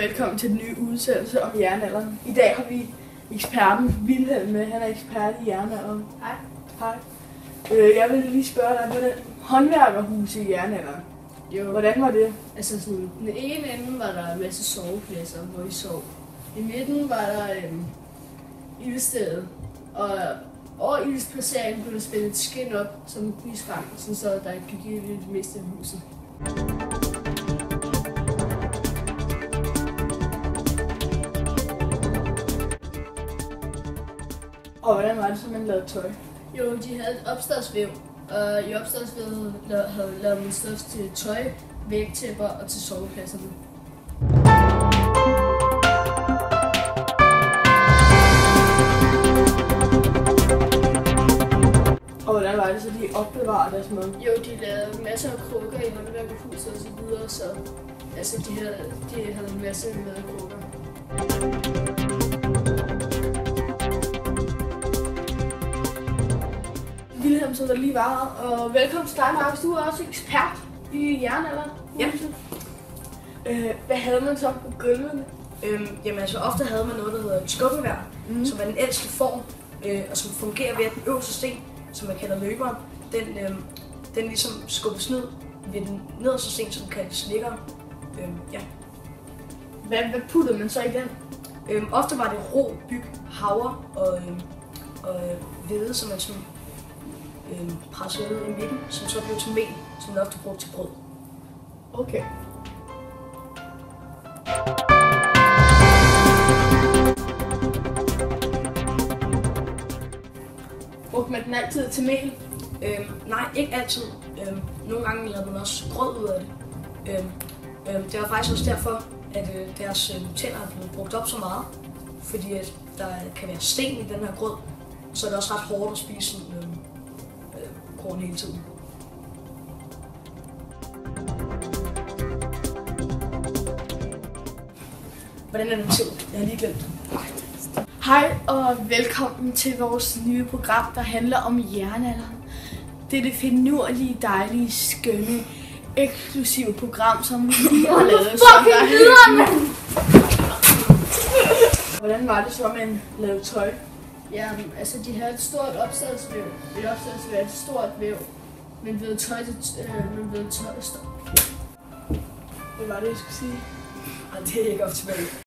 velkommen til den nye udsendelse om jernalderen. I dag har vi eksperten Vilhelm med. Han er ekspert i jernalderen. Hej. Hej. Jeg vil lige spørge dig, hvordan håndværkerhus i jernalderen? Jo. Hvordan var det? Altså sådan, den ene ende var der en masse sovepladser, hvor vi sov. I midten var der ildstedet, og over ildsplaceringen blev der spændt et skind op som en iskrang, så der gik ild i det meste af huset. Og hvordan var det, så man lavede tøj? Jo, de havde et opstartsvæv, og i opstartsvævet havde lavet man stof til tøj, vægtæpper og til sovepladserne. Og hvordan var det, så de opbevarede deres mad? Jo, de lavede masser af krukker i håndværkerhuset og så videre, så altså, de havde en masse madkrukker. Vilhelm, som der lige var, og velkommen til dig, Markus. Du er også ekspert i jernalderen. Ja. Hvad havde man så på gulvene? Jamen altså ofte havde man noget, der hedder et skubbeværk, som er den ældste form, og som fungerer ved at den øverste sten, som man kalder løberen, den ligesom skubbes ned ved den nederste sten, som kaldes slikkeren. Ja. Hvad puttede man så i den? Ofte var det ro, byg, havre og hvede, som man sådan pressede ned i midten, som så blev til mel, som man ofte brugte til brød. Okay. Brugte man den altid til mel? Nej, ikke altid. Nogle gange lavede man også grød ud af det. Det var faktisk også derfor, at deres tænder er blevet brugt op så meget. Fordi at der kan være sten i den her grød, så er det også ret hårdt at spise korn hele tiden. Hvordan er det til? Jeg har lige glemt. Hej og velkommen til vores nye program, der handler om jernalderen. Det er det finurlige, dejlige, skønne, eksklusive program, som vi lige har lavet. Hvordan var det så, at man lavede tøj? Ja, altså de havde et stort opstartsvæv. Et stort væv. Men ved tøj, Hvad var det, jeg skulle sige? Og det er ikke op tilbage.